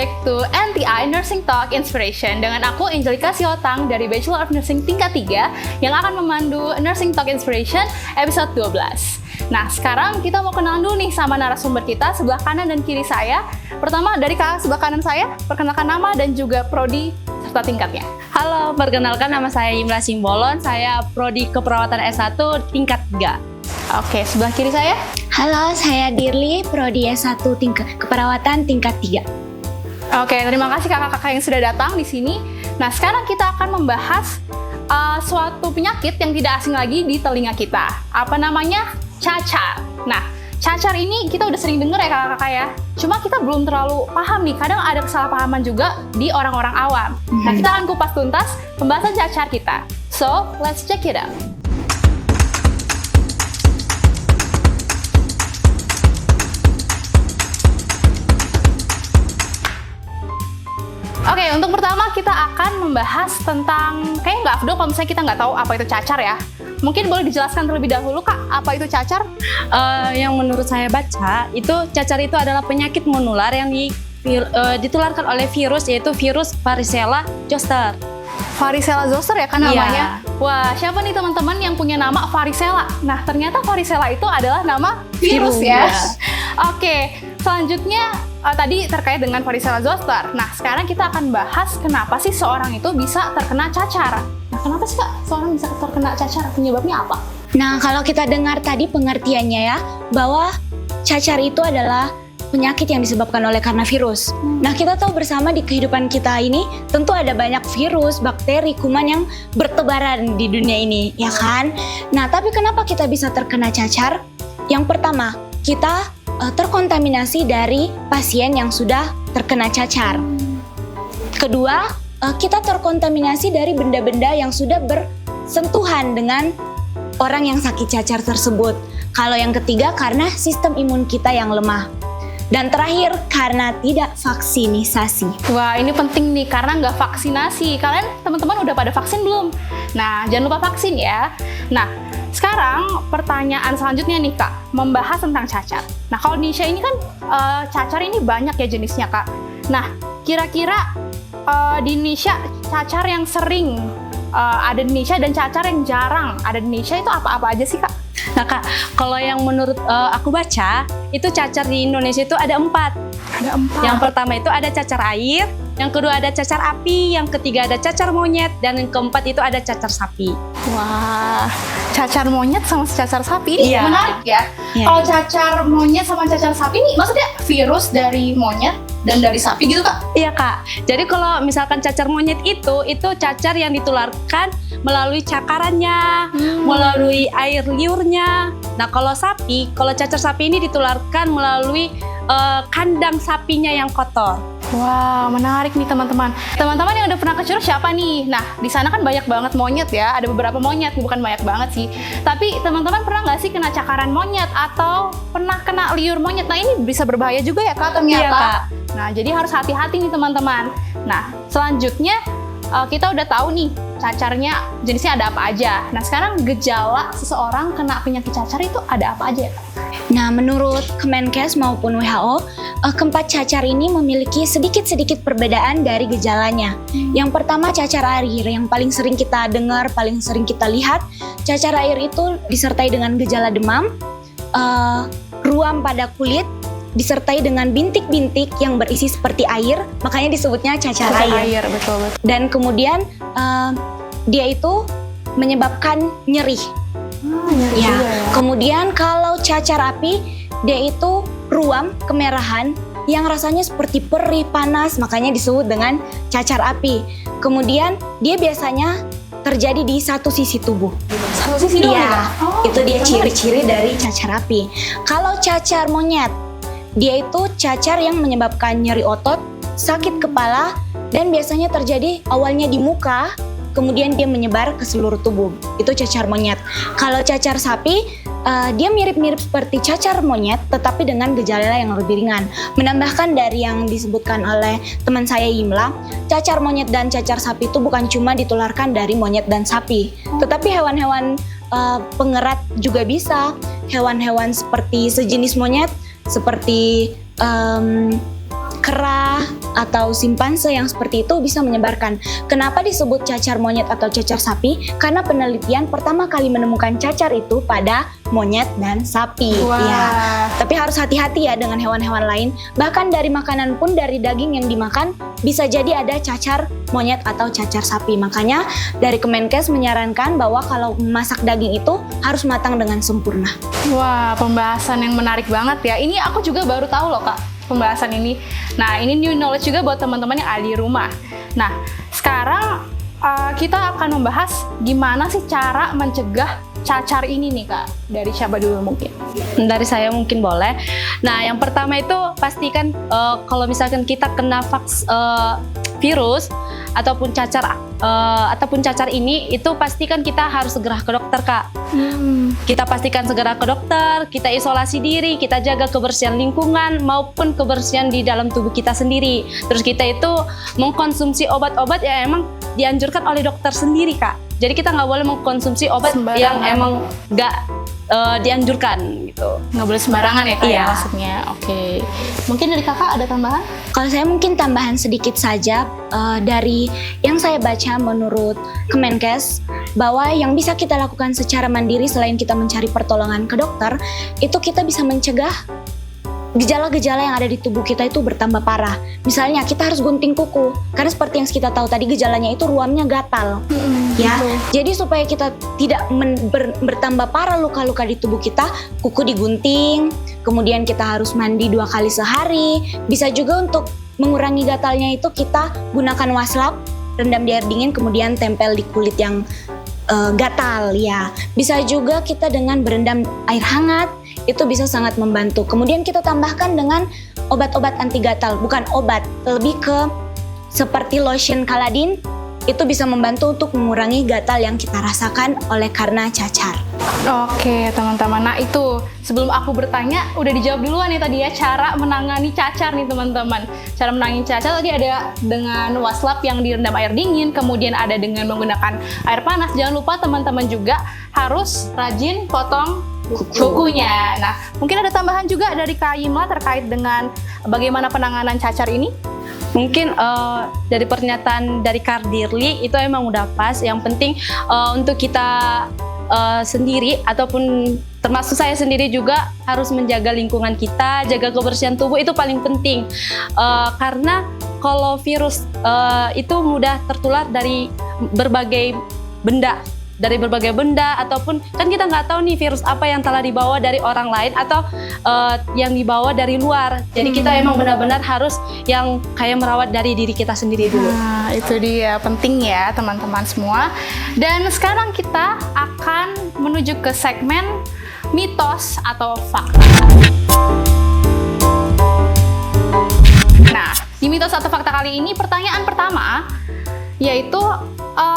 back to NTI Nursing Talk Inspiration dengan aku Angelica Siotang dari Bachelor of Nursing tingkat 3 yang akan memandu Nursing Talk Inspiration episode 12. Nah, sekarang kita mau kenalan dulu nih sama narasumber kita sebelah kanan dan kiri saya. Pertama dari kakak sebelah kanan saya, perkenalkan nama dan juga prodi serta tingkatnya. Halo, perkenalkan nama saya Imla Simbolon, saya prodi keperawatan S1 tingkat 3. Oke, sebelah kiri saya. Halo, saya Dirli, prodi S1 keperawatan tingkat 3. Oke, terima kasih kakak-kakak yang sudah datang di sini. Nah, sekarang kita akan membahas suatu penyakit yang tidak asing lagi di telinga kita. Apa namanya? Cacar. Nah, cacar ini kita udah sering dengar ya kakak-kakak ya. Cuma kita belum terlalu paham nih, kadang ada kesalahpahaman juga di orang-orang awam. Nah, kita akan kupas tuntas pembahasan cacar kita. So, let's check it out. Oke, untuk pertama kita akan membahas tentang, kayaknya nggak afdol kalau misalnya kita nggak tahu apa itu cacar ya. Mungkin boleh dijelaskan terlebih dahulu Kak, apa itu cacar? Yang menurut saya baca, itu cacar itu adalah penyakit menular yang ditularkan oleh virus, yaitu virus varicella zoster. Varicella zoster ya kan namanya? Iya. Wah, siapa nih teman-teman yang punya nama varicella? Nah, ternyata varicella itu adalah nama virus ya. Oke, selanjutnya tadi terkait dengan varicella zoster. Nah, sekarang kita akan bahas kenapa sih seorang itu bisa terkena cacar. Nah, kenapa sih Kak seorang bisa terkena cacar? Penyebabnya apa? Nah, kalau kita dengar tadi pengertiannya ya, bahwa cacar itu adalah penyakit yang disebabkan oleh karena virus. Nah, kita tahu bersama di kehidupan kita ini tentu ada banyak virus, bakteri, kuman yang bertebaran di dunia ini, ya kan? Nah, tapi kenapa kita bisa terkena cacar? Yang pertama, kita terkontaminasi dari pasien yang sudah terkena cacar. Kedua, kita terkontaminasi dari benda-benda yang sudah bersentuhan dengan orang yang sakit cacar tersebut. Kalau yang ketiga, karena sistem imun kita yang lemah. Dan terakhir, karena tidak vaksinisasi. Wah, ini penting nih, karena nggak vaksinasi. Kalian teman-teman udah pada vaksin belum? Nah, jangan lupa vaksin ya. Nah, sekarang pertanyaan selanjutnya nih Kak, membahas tentang cacar. Nah, kalau di Indonesia ini kan cacar ini banyak ya jenisnya Kak. Nah, kira-kira di Indonesia cacar yang sering ada di Indonesia dan cacar yang jarang ada di Indonesia itu apa-apa aja sih Kak? Nah Kak, kalau yang menurut aku baca, itu cacar di Indonesia itu ada 4. Ada 4. Yang pertama itu ada cacar air, yang kedua ada cacar api, yang ketiga ada cacar monyet, dan yang keempat itu ada cacar sapi. Wah, cacar monyet sama cacar sapi ini Iya. menarik ya. Iya. Kalau cacar monyet sama cacar sapi ini maksudnya virus dari monyet dan dari sapi gitu Kak? Iya Kak, jadi kalau misalkan cacar monyet itu cacar yang ditularkan melalui cakarannya, melalui air liurnya. Nah kalau cacar sapi ini ditularkan melalui kandang sapinya yang kotor. Wah, menarik nih teman-teman. Teman-teman yang udah pernah ke Curug siapa nih? Nah, di sana kan banyak banget monyet ya. Ada beberapa monyet, bukan banyak banget sih. Tapi teman-teman pernah nggak sih kena cakaran monyet atau pernah kena liur monyet? Nah, ini bisa berbahaya juga ya Kak ternyata. Iya, Kak. Nah, jadi harus hati-hati nih teman-teman. Nah, selanjutnya kita udah tahu nih cacarnya jenisnya ada apa aja. Nah, sekarang gejala seseorang kena penyakit cacar itu ada apa aja ya Kak? Nah, menurut Kemenkes maupun WHO, keempat cacar ini memiliki sedikit-sedikit perbedaan dari gejalanya. Yang pertama, cacar air yang paling sering kita dengar, paling sering kita lihat. Cacar air itu disertai dengan gejala demam, ruam pada kulit, disertai dengan bintik-bintik yang berisi seperti air, makanya disebutnya cacar air. Betul. Dan kemudian dia itu menyebabkan nyeri. Nyeri Ya. juga ya. Kemudian kalau cacar api, dia itu ruam kemerahan yang rasanya seperti perih, panas, makanya disebut dengan cacar api. Kemudian dia biasanya terjadi di satu sisi tubuh. Satu sisi doang ya, Iya, Kak? Oh, itu dia menarik. ciri-ciri dari cacar api. Kalau cacar monyet, dia itu cacar yang menyebabkan nyeri otot, sakit kepala, dan biasanya terjadi awalnya di muka, kemudian dia menyebar ke seluruh tubuh. Itu cacar monyet. Kalau cacar sapi, dia mirip-mirip seperti cacar monyet, tetapi dengan gejala yang lebih ringan. Menambahkan dari yang disebutkan oleh teman saya Imla, cacar monyet dan cacar sapi itu bukan cuma ditularkan dari monyet dan sapi, tetapi hewan-hewan pengerat juga bisa. Hewan-hewan seperti sejenis monyet, seperti kera atau simpanse yang seperti itu bisa menyebarkan. Kenapa disebut cacar monyet atau cacar sapi? Karena penelitian pertama kali menemukan cacar itu pada monyet dan sapi. Wah. Ya. Tapi harus hati-hati ya dengan hewan-hewan lain. Bahkan dari makanan pun, dari daging yang dimakan bisa jadi ada cacar monyet atau cacar sapi. Makanya dari Kemenkes menyarankan bahwa kalau memasak daging itu harus matang dengan sempurna. Wah, pembahasan yang menarik banget ya. Ini aku juga baru tahu loh Kak, pembahasan ini. Nah, ini new knowledge juga buat teman-teman yang ada di rumah. Nah, sekarang kita akan membahas gimana sih cara mencegah cacar ini nih Kak. Dari siapa dulu mungkin? Dari saya mungkin boleh. Nah, yang pertama itu pastikan kalau misalkan kita kena virus ataupun cacar ini, itu pastikan kita harus segera ke dokter Kak. Kita pastikan segera ke dokter, kita isolasi diri, kita jaga kebersihan lingkungan maupun kebersihan di dalam tubuh kita sendiri. Terus kita itu mengkonsumsi obat-obat yang emang dianjurkan oleh dokter sendiri Kak. Jadi kita nggak boleh mengkonsumsi obat Sembarangan. yang emang nggak dianjurkan gitu. Nggak boleh sembarangan ya Kak Iya. ya maksudnya. Oke. Mungkin dari Kakak ada tambahan? Kalau saya mungkin tambahan sedikit saja dari yang saya baca menurut Kemenkes, bahwa yang bisa kita lakukan secara mandiri selain kita mencari pertolongan ke dokter, itu kita bisa mencegah gejala-gejala yang ada di tubuh kita itu bertambah parah. Misalnya kita harus gunting kuku, karena seperti yang kita tahu tadi gejalanya itu ruamnya gatal. Ya, jadi supaya kita tidak bertambah parah luka-luka di tubuh kita, kuku digunting, kemudian kita harus mandi 2 kali sehari. Bisa juga untuk mengurangi gatalnya itu kita gunakan waslap, rendam di air dingin, kemudian tempel di kulit yang gatal ya. Bisa juga kita dengan berendam air hangat, itu bisa sangat membantu. Kemudian kita tambahkan dengan obat-obat anti gatal, bukan obat, lebih ke seperti lotion Caladin, itu bisa membantu untuk mengurangi gatal yang kita rasakan oleh karena cacar. Oke teman-teman, nah itu sebelum aku bertanya udah dijawab duluan nih tadi ya, cara menangani cacar nih teman-teman. Cara menangani cacar tadi ada dengan waslap yang direndam air dingin, kemudian ada dengan menggunakan air panas. Jangan lupa teman-teman juga harus rajin potong kukunya. Nah, mungkin ada tambahan juga dari Kak Yimla terkait dengan bagaimana penanganan cacar ini? Mungkin dari pernyataan dari Kardirli itu emang udah pas. Yang penting untuk kita sendiri ataupun termasuk saya sendiri juga harus menjaga lingkungan kita, jaga kebersihan tubuh, itu paling penting. Karena kalau virus itu mudah tertular dari berbagai benda. Ataupun kan kita nggak tahu nih virus apa yang telah dibawa dari orang lain atau yang dibawa dari luar. Jadi kita emang benar-benar harus yang kayak merawat dari diri kita sendiri dulu. Nah, itu dia penting ya teman-teman semua. Dan sekarang kita akan menuju ke segmen mitos atau fakta. Nah, di mitos atau fakta kali ini pertanyaan pertama yaitu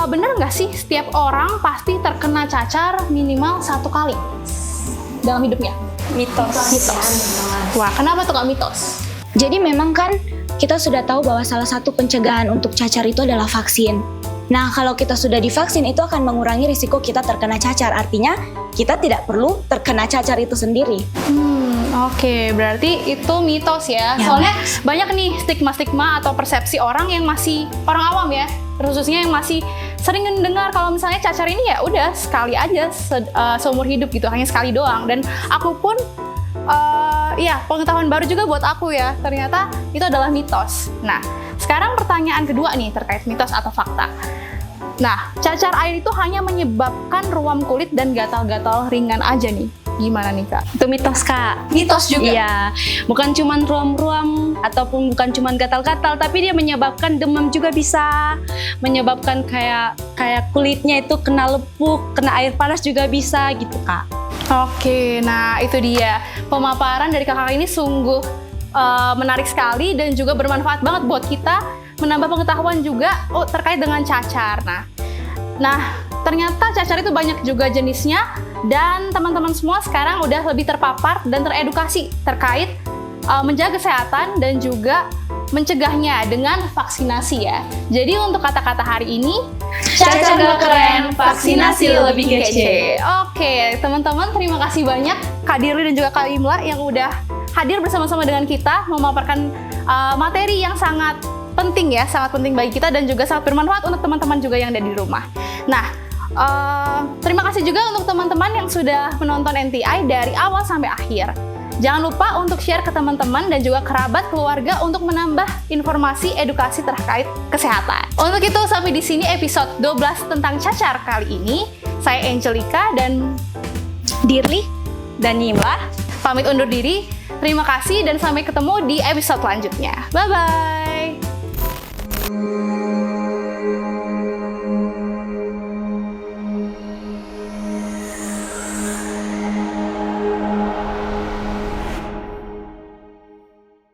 bener nggak sih setiap orang pasti terkena cacar minimal 1 kali dalam hidupnya? Mitos. Wah, kenapa tuh Kak mitos? Jadi memang kan kita sudah tahu bahwa salah satu pencegahan untuk cacar itu adalah vaksin. Nah, kalau kita sudah divaksin itu akan mengurangi risiko kita terkena cacar. Artinya kita tidak perlu terkena cacar itu sendiri. Oke, berarti itu mitos ya. Soalnya banyak nih stigma-stigma atau persepsi orang yang masih orang awam ya, khususnya yang masih sering mendengar kalau misalnya cacar ini ya udah sekali aja seumur hidup gitu, hanya sekali doang. Dan aku pun ya pengetahuan baru juga buat aku ya, ternyata itu adalah mitos. Nah, sekarang pertanyaan kedua nih terkait mitos atau fakta. Nah, cacar air itu hanya menyebabkan ruam kulit dan gatal-gatal ringan aja nih. Gimana nih Kak? Itu mitos Kak. Mitos juga? Iya, bukan cuman ruam-ruam ataupun bukan cuman gatal-gatal, tapi dia menyebabkan demam juga bisa, menyebabkan kayak kulitnya itu kena lepuk, kena air panas juga bisa gitu Kak. Oke, nah itu dia pemaparan dari kakak ini sungguh menarik sekali dan juga bermanfaat banget buat kita, menambah pengetahuan juga terkait dengan cacar. Nah, ternyata cacar itu banyak juga jenisnya dan teman-teman semua sekarang udah lebih terpapar dan teredukasi terkait menjaga kesehatan dan juga mencegahnya dengan vaksinasi ya. Jadi untuk kata-kata hari ini, cacar gak keren, vaksinasi lebih kece. Oke, teman-teman terima kasih banyak Kak Dirli dan juga Kak Yimla yang udah hadir bersama-sama dengan kita memaparkan materi yang sangat penting ya, sangat penting bagi kita dan juga sangat bermanfaat untuk teman-teman juga yang ada di rumah. Nah, terima kasih juga untuk teman-teman yang sudah menonton NTI dari awal sampai akhir. Jangan lupa untuk share ke teman-teman dan juga kerabat keluarga untuk menambah informasi edukasi terkait kesehatan. Untuk itu sampai di sini episode 12 tentang cacar kali ini. Saya Angelica dan Dirli dan Nima pamit undur diri. Terima kasih dan sampai ketemu di episode selanjutnya. Bye-bye!